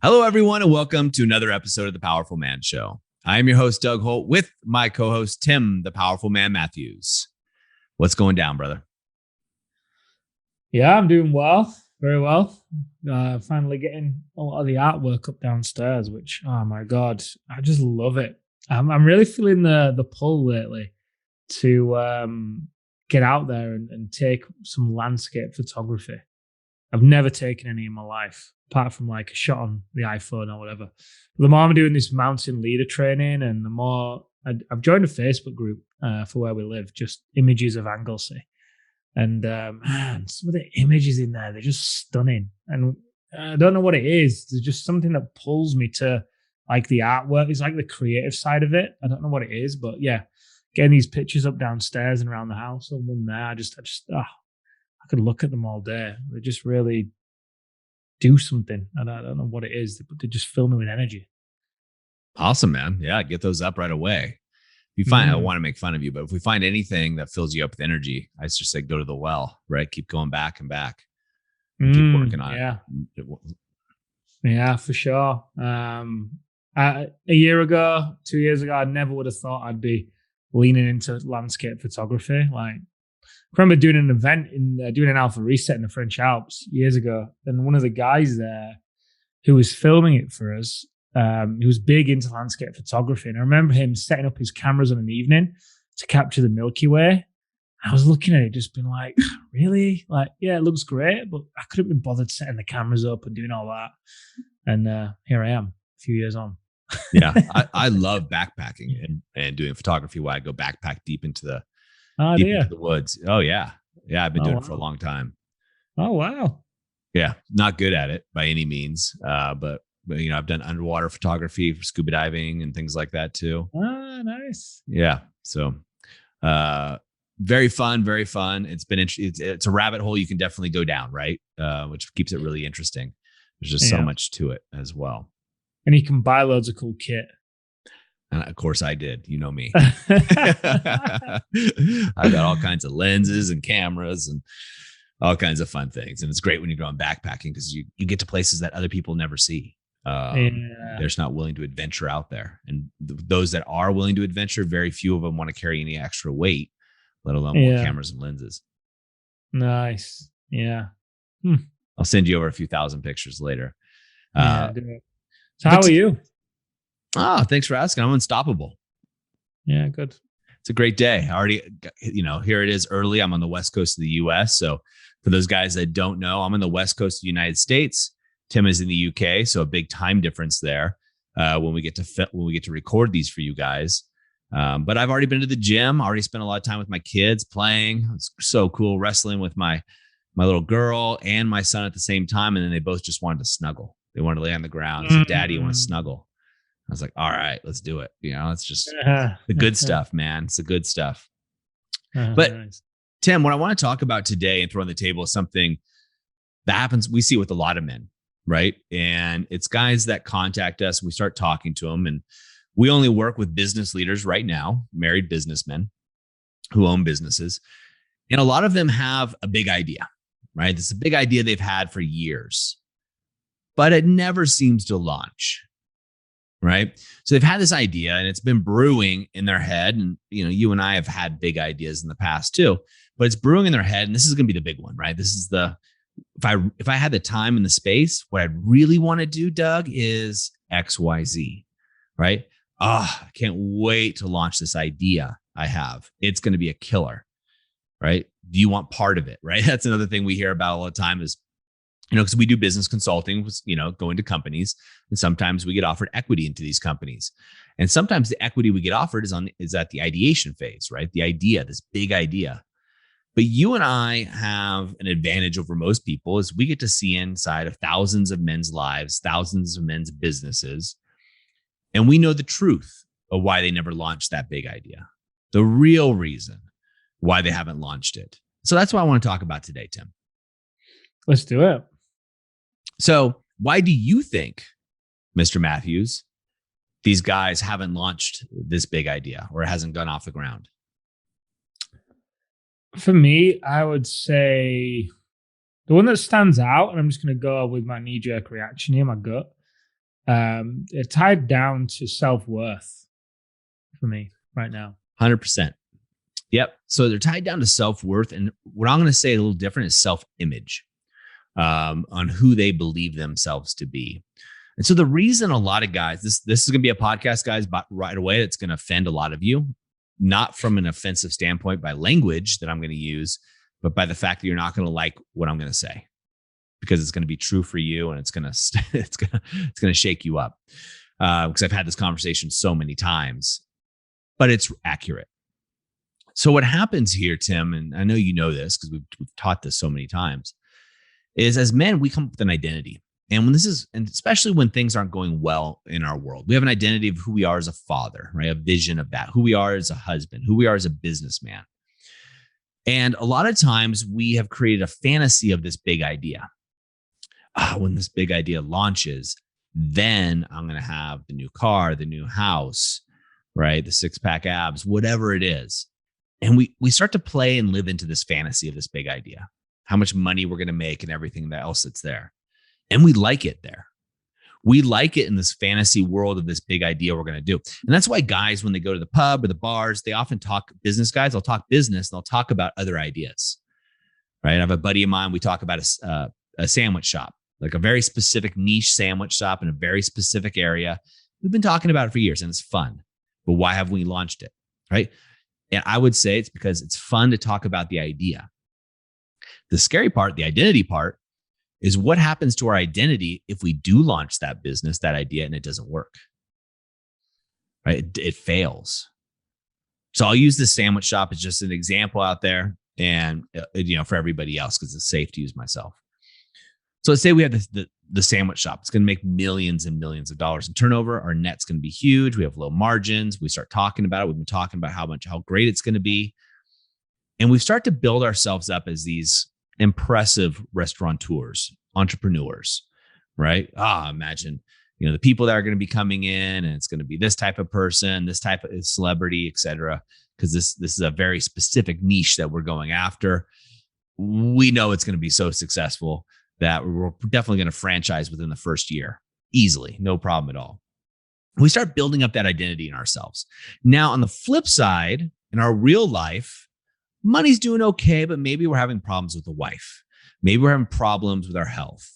Hello, everyone, and welcome to another episode of The Powerful Man Show. I am your host, Doug Holt, with my co-host, Tim, the Powerful Man Matthews. What's going down, brother? Yeah, I'm doing well, very well. Finally getting a lot of the artwork up downstairs, which, oh my God, I just love it. I'm really feeling the pull lately to get out there and take some landscape photography. I've never taken any in my life, apart from like a shot on the iPhone or whatever. But the more I'm doing this mountain leader training, and the more I've joined a Facebook group for where we live, just images of Anglesey. And man, some of the images in there, they're just stunning. And I don't know what it is. There's just something that pulls me to like the artwork. It's like the creative side of it. I don't know what it is, but yeah, getting these pictures up downstairs and around the house and one there, I could look at them all day. They just really do something. And I don't know what it is, but they just fill me with energy. Awesome, man. Yeah, get those up right away. If you find, I want to make fun of you, but if we find anything that fills you up with energy, I just say go to the well, right? Keep going back and back. And keep working on it. Yeah, for sure. A year ago, 2 years ago, I never would have thought I'd be leaning into landscape photography. Like, I remember doing an event doing an Alpha Reset in the French Alps years ago, and one of the guys there who was filming it for us, he was big into landscape photography, and I remember him setting up his cameras on an evening to capture the Milky Way. I was looking at it, just being like, really? Like, yeah, it looks great, but I couldn't be bothered setting the cameras up and doing all that. And here I am, a few years on. Yeah, I love backpacking and doing photography while I go backpack deep into the woods. Oh yeah, I've been doing it for a long time. Oh wow. Yeah, not good at it by any means, but you know, I've done underwater photography for scuba diving and things like that too. Ah, nice. Yeah, so very fun, very fun. It's been it's a rabbit hole you can definitely go down, right? Which keeps it really interesting. There's just so much to it as well. And you can buy loads of cool kit. And of course I did. You know me. I got all kinds of lenses and cameras and all kinds of fun things. And it's great when you're going backpacking because you get to places that other people never see. They're just not willing to adventure out there. And those that are willing to adventure, very few of them want to carry any extra weight, let alone more cameras and lenses. Nice. Yeah. I'll send you over a few thousand pictures later. Do it. So how are you? Thanks for asking. I'm unstoppable. Yeah, good. It's a great day. I already, here it is early. I'm on the West Coast of the US. So for those guys that don't know, I'm on the West Coast of the United States. Tim is in the UK. So a big time difference there when we get to record these for you guys. But I've already been to the gym, already spent a lot of time with my kids playing. It's so cool wrestling with my little girl and my son at the same time. And then they both just wanted to snuggle. They wanted to lay on the ground. So, Daddy, you want to snuggle? I was like, all right, let's do it. You know, it's just the good stuff, man. It's the good stuff. But nice. Tim, what I want to talk about today and throw on the table is something that happens. We see with a lot of men, right? And it's guys that contact us. We start talking to them, and we only work with business leaders right now, married businessmen who own businesses. And a lot of them have a big idea, right? It's a big idea they've had for years, but it never seems to launch. Right. So they've had this idea and it's been brewing in their head. And, you and I have had big ideas in the past too, but it's brewing in their head. And this is going to be the big one, right? This is if I had the time and the space, what I'd really want to do, Doug, is XYZ, right? I can't wait to launch this idea I have. It's going to be a killer, right? Do you want part of it, right? That's another thing we hear about all the time is, because we do business consulting, going to companies, and sometimes we get offered equity into these companies. And sometimes the equity we get offered is at the ideation phase, right? The idea, this big idea. But you and I have an advantage over most people is we get to see inside of thousands of men's lives, thousands of men's businesses. And we know the truth of why they never launched that big idea, the real reason why they haven't launched it. So that's what I want to talk about today, Tim. Let's do it. So why do you think, Mr. Matthews, these guys haven't launched this big idea or it hasn't gone off the ground? For me, I would say the one that stands out, and I'm just going to go with my knee-jerk reaction here, my gut, They're tied down to self-worth for me right now. 100%. Yep. So they're tied down to self-worth. And what I'm going to say a little different is self-image, on who they believe themselves to be. And so the reason a lot of guys, this is going to be a podcast, guys, but right away, it's going to offend a lot of you, not from an offensive standpoint by language that I'm going to use, but by the fact that you're not going to like what I'm going to say, because it's going to be true for you, and it's going to shake you up. Because I've had this conversation so many times, but it's accurate. So what happens here, Tim, and I know you know this because we've taught this so many times, is as men, we come up with an identity. And and especially when things aren't going well in our world, we have an identity of who we are as a father, right? A vision of that, who we are as a husband, who we are as a businessman. And a lot of times we have created a fantasy of this big idea. When this big idea launches, then I'm going to have the new car, the new house, right? The 6-pack abs, whatever it is. And we start to play and live into this fantasy of this big idea, how much money we're going to make and everything else that's there. And we like it there. We like it in this fantasy world of this big idea we're going to do. And that's why guys, when they go to the pub or the bars, they often talk business. Guys, they'll talk business and they'll talk about other ideas, right? I have a buddy of mine. We talk about a sandwich shop, like a very specific niche sandwich shop in a very specific area. We've been talking about it for years and it's fun, but why haven't we launched it, right? And I would say it's because it's fun to talk about the idea. The scary part, the identity part, is what happens to our identity if we do launch that business, that idea, and it doesn't work, right? It fails. So I'll use this sandwich shop as just an example out there, and for everybody else, because it's safe to use myself. So let's say we have the sandwich shop. It's going to make millions and millions of dollars in turnover. Our net's going to be huge. We have low margins. We start talking about it. We've been talking about how great it's going to be. And we start to build ourselves up as these impressive restaurateurs, entrepreneurs, right? Imagine, the people that are going to be coming in, and it's going to be this type of person, this type of celebrity, et cetera, because this is a very specific niche that we're going after. We know it's going to be so successful that we're definitely going to franchise within the first year, easily, no problem at all. We start building up that identity in ourselves. Now, on the flip side, in our real life, money's doing okay, but maybe we're having problems with the wife. Maybe we're having problems with our health,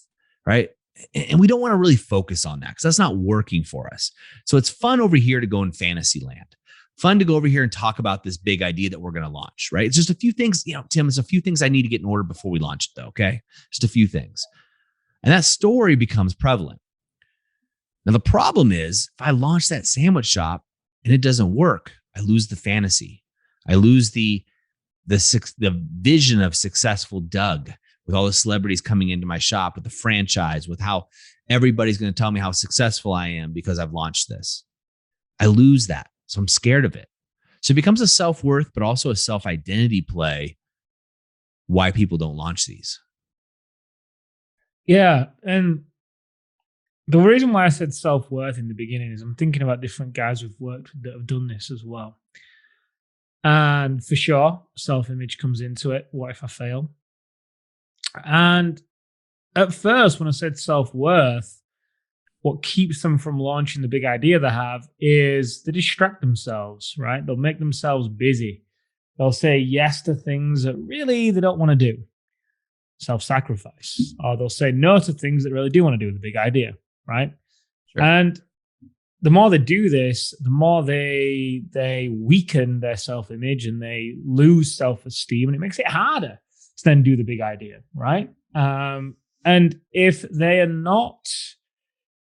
right? And we don't want to really focus on that because that's not working for us. So it's fun over here to go in fantasy land. Fun to go over here and talk about this big idea that we're going to launch, right? It's just a few things, Tim, there's a few things I need to get in order before we launch it though, okay? Just a few things. And that story becomes prevalent. Now, the problem is if I launch that sandwich shop and it doesn't work, I lose the fantasy. I lose the vision of successful Doug with all the celebrities coming into my shop, with the franchise, with how everybody's going to tell me how successful I am because I've launched this. I lose that. So I'm scared of it. So it becomes a self-worth, but also a self-identity play why people don't launch these. Yeah. And the reason why I said self-worth in the beginning is I'm thinking about different guys we've worked with that have done this as well. And for sure, self-image comes into it. What if I fail? And at first, when I said self-worth, what keeps them from launching the big idea they have is they distract themselves, right? They'll make themselves busy. They'll say yes to things that really they don't want to do, self-sacrifice. Or they'll say no to things that they really do want to do with the big idea, right? Sure. And the more they do this, the more they weaken their self-image and they lose self-esteem, and it makes it harder to then do the big idea, right? And if they are not,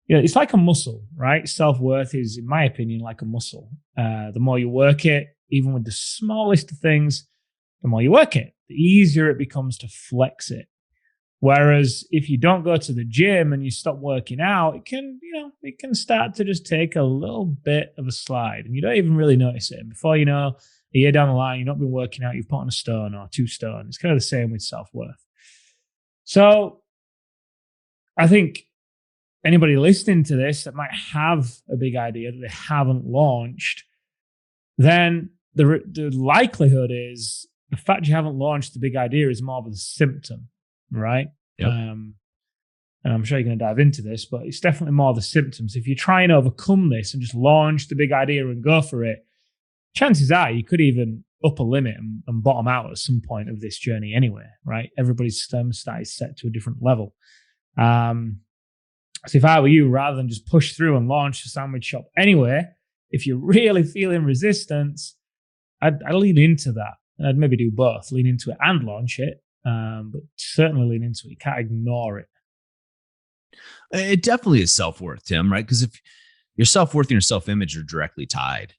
it's like a muscle, right? Self-worth is, in my opinion, like a muscle. The more you work it, even with the smallest of things, the more you work it, the easier it becomes to flex it. Whereas if you don't go to the gym and you stop working out, it can start to just take a little bit of a slide and you don't even really notice it. And before you know, a year down the line, you've not been working out, you've put on a stone or 2 stone. It's kind of the same with self-worth. So I think anybody listening to this that might have a big idea that they haven't launched, then the likelihood is the fact you haven't launched the big idea is more of a symptom, right? Yep. and I'm sure you're going to dive into this, but it's definitely more the symptoms. If you try and overcome this and just launch the big idea and go for it, chances are you could even up a limit and bottom out at some point of this journey anyway, right? Everybody's thermostat is set to a different level. So if I were you, rather than just push through and launch a sandwich shop anyway, if you're really feeling resistance, I'd lean into that. And I'd maybe do both, lean into it and launch it, but certainly lean into it. You can't ignore it. It definitely is self-worth, Tim, right? Because if your self-worth and your self-image are directly tied.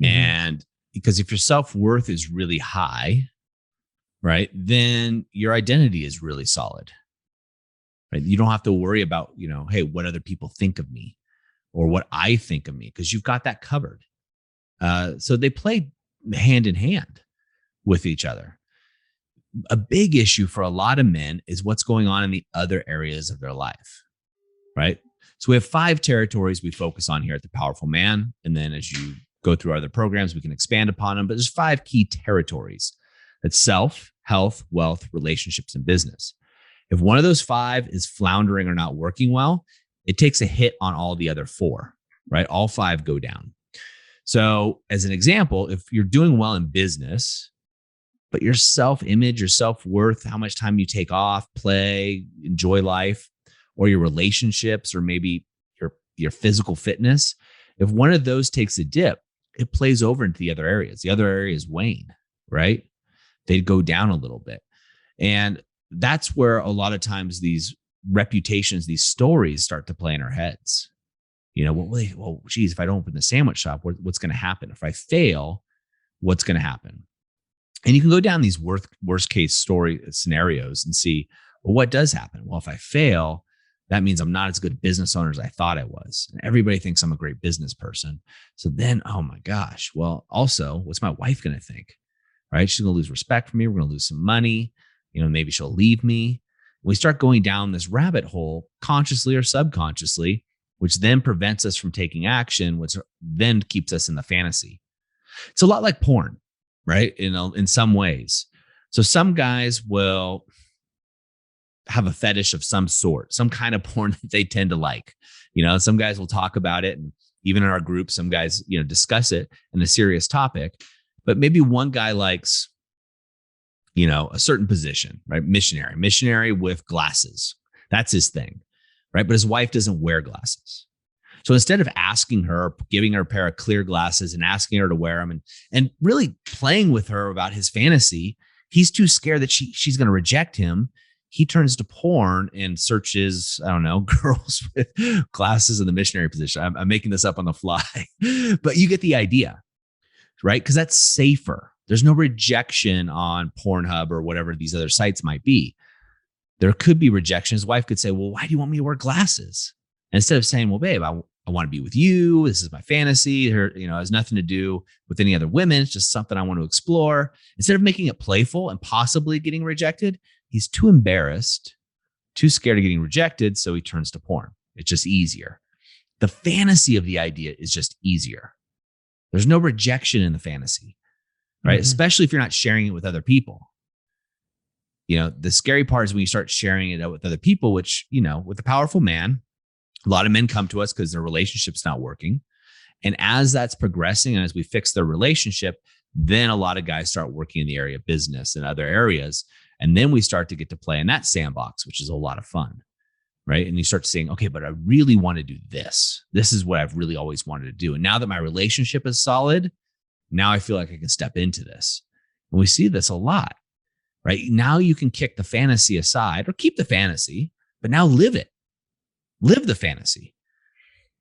Mm-hmm. And because if your self-worth is really high, right, then your identity is really solid. Right? You don't have to worry about, hey, what other people think of me or what I think of me, because you've got that covered. So they play hand in hand with each other. A big issue for a lot of men is what's going on in the other areas of their life, right? So we have 5 territories we focus on here at The Powerful Man. And then as you go through our other programs, we can expand upon them. But there's 5 key territories. That's self, health, wealth, relationships, and business. If one of those 5 is floundering or not working well, it takes a hit on all the other 4, right? All 5 go down. So as an example, if you're doing well in business, but your self-image, your self-worth, how much time you take off, play, enjoy life, or your relationships, or maybe your physical fitness, if one of those takes a dip, it plays over into the other areas. The other areas wane, right? They go down a little bit. And that's where a lot of times these reputations, these stories start to play in our heads. Well, geez, if I don't open the sandwich shop, what's going to happen? If I fail, what's going to happen? And you can go down these worst case story scenarios and see, well, what does happen? Well, if I fail, that means I'm not as good a business owner as I thought I was. And everybody thinks I'm a great business person. So then, oh my gosh, well, also, what's my wife going to think? Right? She's going to lose respect for me. We're going to lose some money. Maybe she'll leave me. We start going down this rabbit hole consciously or subconsciously, which then prevents us from taking action, which then keeps us in the fantasy. It's a lot like porn, right? In some ways. So some guys will have a fetish of some sort, some kind of porn that they tend to like. Some guys will talk about it. And even in our group, some guys, discuss it in a serious topic. But maybe one guy likes, a certain position, right? Missionary with glasses. That's his thing, right? But his wife doesn't wear glasses. So instead of asking her, giving her a pair of clear glasses and asking her to wear them and really playing with her about his fantasy, he's too scared that she's going to reject him. He turns to porn and searches, I don't know, girls with glasses in the missionary position. I'm making this up on the fly, but you get the idea, right? Because that's safer. There's no rejection on Pornhub or whatever these other sites might be. There could be rejection. His wife could say, well, why do you want me to wear glasses? And instead of saying, well, babe, I want to be with you. This is my fantasy. It has nothing to do with any other women. It's just something I want to explore. Instead of making it playful and possibly getting rejected, he's too embarrassed, too scared of getting rejected. So he turns to porn. It's just easier. The fantasy of the idea is just easier. There's no rejection in the fantasy, right? Mm-hmm. Especially if you're not sharing it with other people. The scary part is when you start sharing it out with other people, which, with The Powerful Man, a lot of men come to us because their relationship's not working. And as that's progressing and as we fix their relationship, then a lot of guys start working in the area of business and other areas. And then we start to get to play in that sandbox, which is a lot of fun, right? And you start saying, okay, but I really want to do this. This is what I've really always wanted to do. And now that my relationship is solid, now I feel like I can step into this. And we see this a lot, right? Now you can kick the fantasy aside or keep the fantasy, but now live it. Live the fantasy,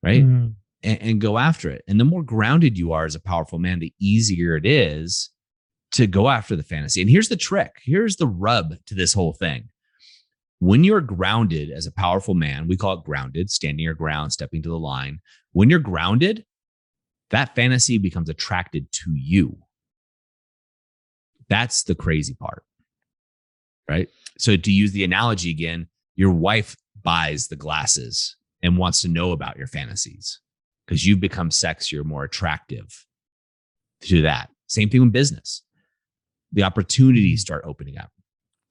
right? Mm. And go after it. And the more grounded you are as a powerful man, the easier it is to go after the fantasy. And here's the trick. Here's the rub to this whole thing. When you're grounded as a powerful man, we call it grounded, standing your ground, stepping to the line. When you're grounded, that fantasy becomes attracted to you. That's the crazy part, right? So to use the analogy again, your wife buys the glasses and wants to know about your fantasies because you've become sexier, more attractive to that. Same thing with business. The opportunities start opening up.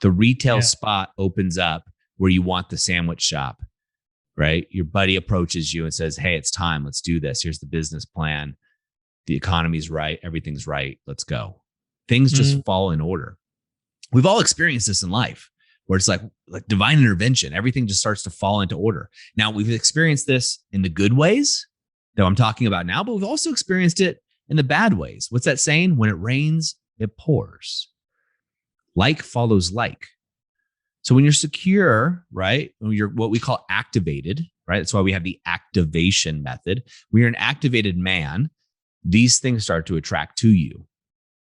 The retail spot opens up where you want the sandwich shop, right? Your buddy approaches you and says, hey, it's time. Let's do this. Here's the business plan. The economy's right. Everything's right. Let's go. Things just fall in order. We've all experienced this in life where it's like divine intervention. Everything just starts to fall into order. Now, we've experienced this in the good ways that I'm talking about now, but we've also experienced it in the bad ways. What's that saying? When it rains, it pours. Like follows like. So when you're secure, right? When you're what we call activated, right? That's why we have the activation method. When you're an activated man, these things start to attract to you.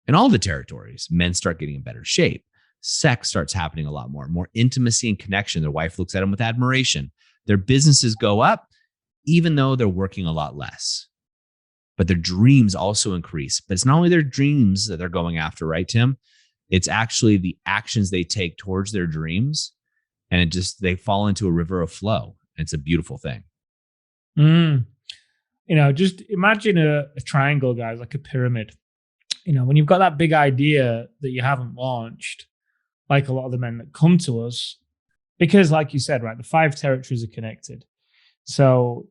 In all the territories, men start getting in better shape. Sex starts happening a lot more intimacy and connection. Their wife looks at them with admiration. Their businesses go up, even though they're working a lot less. But their dreams also increase. But it's not only their dreams that they're going after, right, Tim? It's actually the actions they take towards their dreams. And they fall into a river of flow. And it's a beautiful thing. Just imagine a triangle, guys, like a pyramid. When you've got that big idea that you haven't launched, like a lot of the men that come to us, because like you said, right, the 5 territories are connected. So,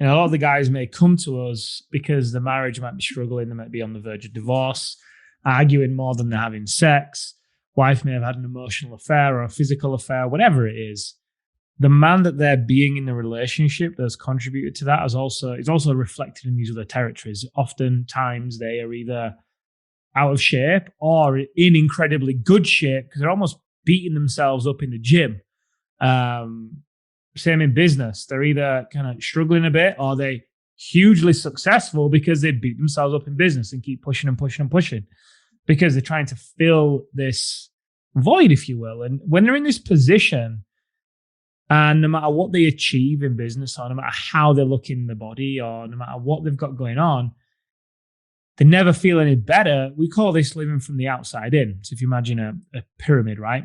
a lot of the guys may come to us because the marriage might be struggling. They might be on the verge of divorce, arguing more than they're having sex. Wife may have had an emotional affair or a physical affair, whatever it is. The man that they're being in the relationship that's contributed to that is also reflected in these other territories. Oftentimes they are either out of shape or in incredibly good shape because they're almost beating themselves up in the gym. Same in business. They're either kind of struggling a bit or they hugely successful because they beat themselves up in business and keep pushing and pushing and pushing because they're trying to fill this void, if you will. And when they're in this position, and no matter what they achieve in business or no matter how they look in the body or no matter what they've got going on, they never feel any better. We call this living from the outside in. So if you imagine a pyramid, right?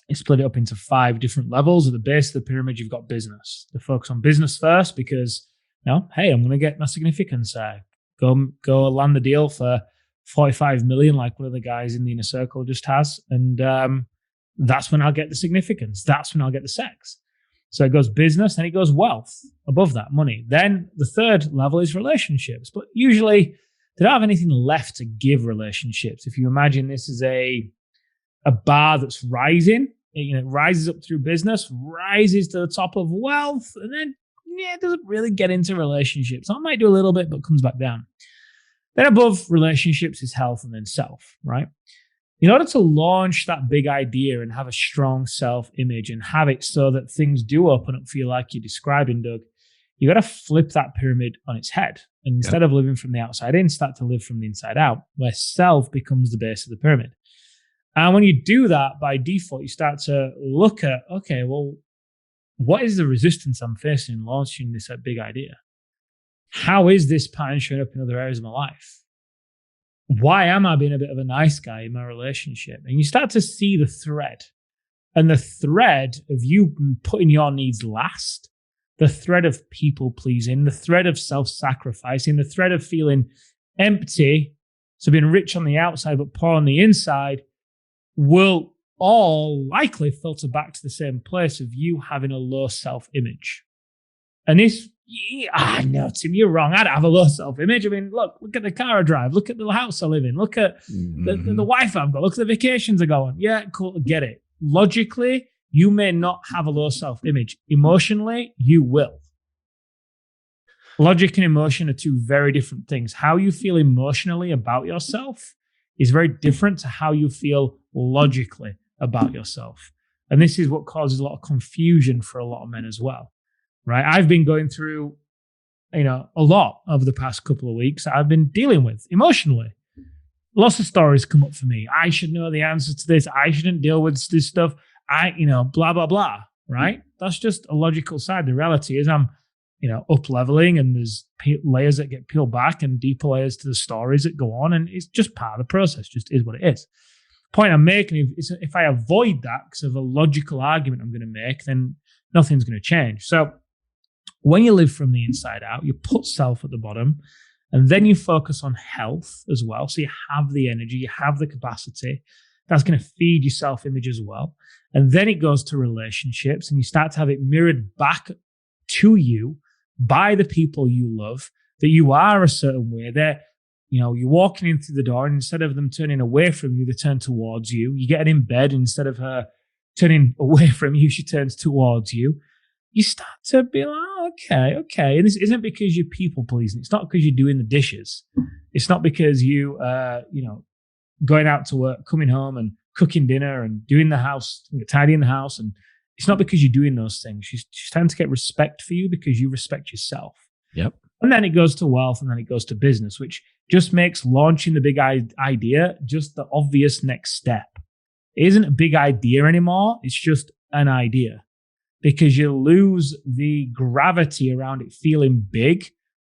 You split it up into 5 different levels. At the base of the pyramid, you've got business. They focus on business first because, hey, I'm going to get my significance. Go land the deal for 45 million, like one of the guys in the inner circle just has. And that's when I'll get the significance. That's when I'll get the sex. So it goes business, then it goes wealth above that, money. Then the 3rd level is relationships. But usually they don't have anything left to give relationships. If you imagine this is a bar that's rising, it rises up through business, rises to the top of wealth, and then it doesn't really get into relationships. So it might do a little bit, but comes back down. Then above relationships is health and then self, right? In order to launch that big idea and have a strong self-image and have it so that things do open up for you like you're describing, Doug, you got to flip that pyramid on its head. And instead of living from the outside in, start to live from the inside out, where self becomes the base of the pyramid. And when you do that, by default, you start to look at, okay, well, what is the resistance I'm facing in launching this big idea? How is this pattern showing up in other areas of my life? Why am I being a bit of a nice guy in my relationship? And you start to see the thread. And the thread of you putting your needs last, the thread of people pleasing, the thread of self-sacrificing, the thread of feeling empty, so being rich on the outside but poor on the inside, will all likely filter back to the same place of you having a low self-image. And this, no, Tim, you're wrong. I don't have a low self-image. I mean, look at the car I drive. Look at the house I live in. Look at the wife I've got. Look at the vacations I go on. Yeah, cool, get it. Logically, you may not have a low self-image. Emotionally, you will. Logic and emotion are 2 very different things. How you feel emotionally about yourself is very different to how you feel logically about yourself. And this is what causes a lot of confusion for a lot of men as well, right? I've been going through, a lot over the past couple of weeks I've been dealing with emotionally. Lots of stories come up for me. I should know the answer to this. I shouldn't deal with this stuff. Blah, blah, blah, right? That's just a logical side. The reality is I'm, up leveling and there's layers that get peeled back and deeper layers to the stories that go on. And it's just part of the process, just is what it is. Point I'm making is if I avoid that because of a logical argument I'm going to make, then nothing's going to change. So when you live from the inside out, you put self at the bottom and then you focus on health as well. So you have the energy, you have the capacity, That's going to feed your self-image as well. And then it goes to relationships, and you start to have it mirrored back to you by the people you love, that you are a certain way. They're, you're walking in through the door, and instead of them turning away from you, they turn towards you. You get in bed, and instead of her turning away from you, she turns towards you. You start to be like, oh, okay. And this isn't because you're people pleasing. It's not because you're doing the dishes. It's not because you, going out to work, coming home and cooking dinner and doing the house, tidying the house. And it's not because you're doing those things. She's trying to get respect for you because you respect yourself. Yep. And then it goes to wealth, and then it goes to business, which just makes launching the big idea just the obvious next step. It isn't a big idea anymore. It's just an idea, because you lose the gravity around it feeling big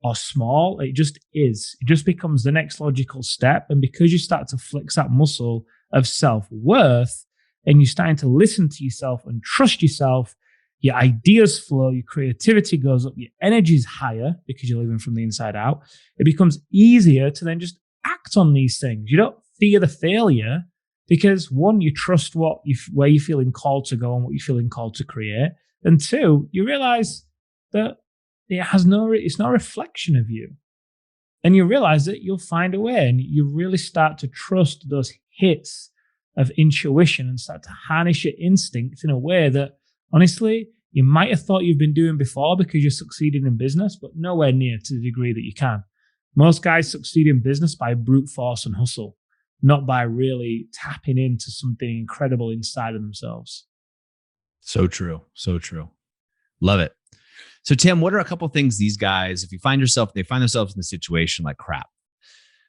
or small. It just is. It just becomes the next logical step. And because you start to flex that muscle of self-worth, and you're starting to listen to yourself and trust yourself, your ideas flow, your creativity goes up, your energy is higher because you're living from the inside out. It becomes easier to then just act on these things. You don't fear the failure because, one, you trust where you're feeling called to go and what you're feeling called to create. And two, you realize that it's not a reflection of you. And you realize that you'll find a way, and you really start to trust those hits of intuition and start to harness your instinct in a way that, honestly, you might have thought you've been doing before because you're succeeding in business, but nowhere near to the degree that you can. Most guys succeed in business by brute force and hustle, not by really tapping into something incredible inside of themselves. So true. So true. Love it. So Tim, what are a couple of things these guys, if they find themselves in a situation like, crap,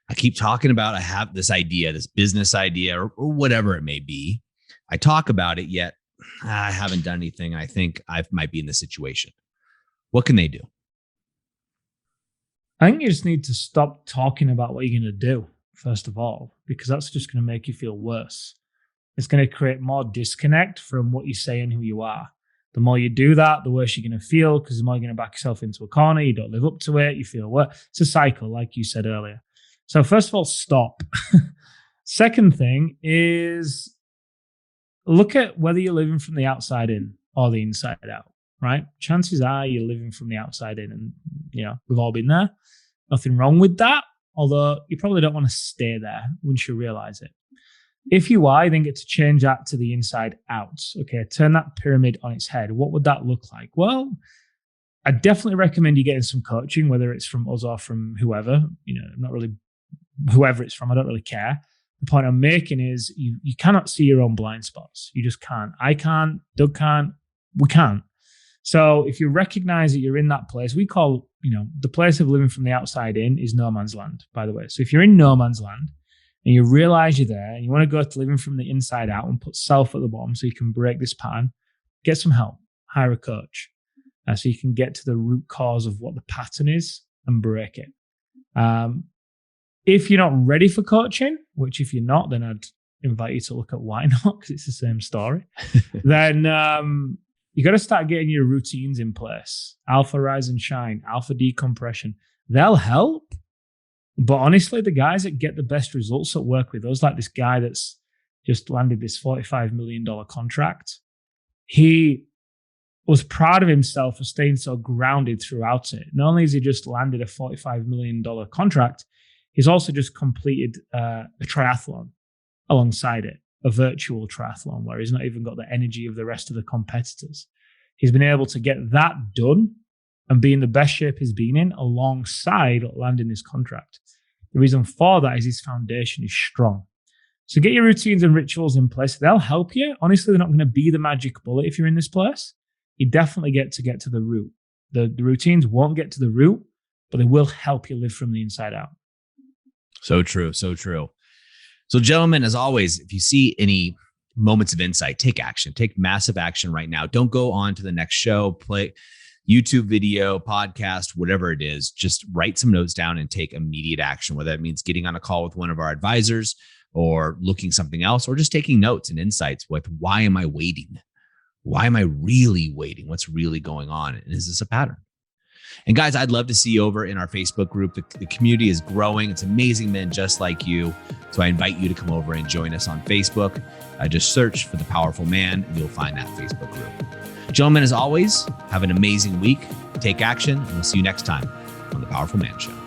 I keep talking about, I have this idea, this business idea, or whatever it may be. I talk about it, yet I haven't done anything. I think I might be in this situation. What can they do? I think you just need to stop talking about what you're going to do, first of all, because that's just going to make you feel worse. It's going to create more disconnect from what you say and who you are. The more you do that, the worse you're going to feel, because the more you're going to back yourself into a corner. You don't live up to it. You feel worse. It's a cycle, like you said earlier. So first of all, stop. Second thing is look at whether you're living from the outside in or the inside out, right? Chances are you're living from the outside in, and we've all been there. Nothing wrong with that, although you probably don't want to stay there once you realize it. If you are, then get to change that to the inside out. Okay, turn that pyramid on its head. What would that look like? Well, I definitely recommend you getting some coaching, whether it's from us or from whoever. Not really whoever it's from. I don't really care. The point I'm making is you cannot see your own blind spots. You just can't. I can't. Doug can't. We can't. So if you recognize that you're in that place, we call, the place of living from the outside in is no man's land, by the way. So if you're in no man's land and you realize you're there and you want to go to living from the inside out and put self at the bottom so you can break this pattern, get some help, hire a coach so you can get to the root cause of what the pattern is and break it. If you're not ready for coaching, which if you're not, then I'd invite you to look at why not, because it's the same story. Then you got to start getting your routines in place. Alpha rise and shine, alpha decompression. They'll help. But honestly, the guys that get the best results at work with us, like this guy that's just landed this $45 million contract, he was proud of himself for staying so grounded throughout it. Not only has he just landed a $45 million contract, he's also just completed a triathlon alongside it, a virtual triathlon where he's not even got the energy of the rest of the competitors. He's been able to get that done and be in the best shape he's been in alongside landing this contract. The reason for that is his foundation is strong. So get your routines and rituals in place. They'll help you. Honestly, they're not going to be the magic bullet if you're in this place. You definitely get to the root. The routines won't get to the root, but they will help you live from the inside out. So true. So true. So gentlemen, as always, if you see any moments of insight, take action, take massive action right now. Don't go on to the next show, play YouTube video, podcast, whatever it is. Just write some notes down and take immediate action, whether that means getting on a call with one of our advisors or looking something else, or just taking notes and insights with, why am I waiting? Why am I really waiting? What's really going on? And is this a pattern? And guys, I'd love to see you over in our Facebook group. The community is growing. It's amazing men just like you. So I invite you to come over and join us on Facebook. Just search for The Powerful Man and you'll find that Facebook group. Gentlemen, as always, have an amazing week. Take action, and we'll see you next time on The Powerful Man Show.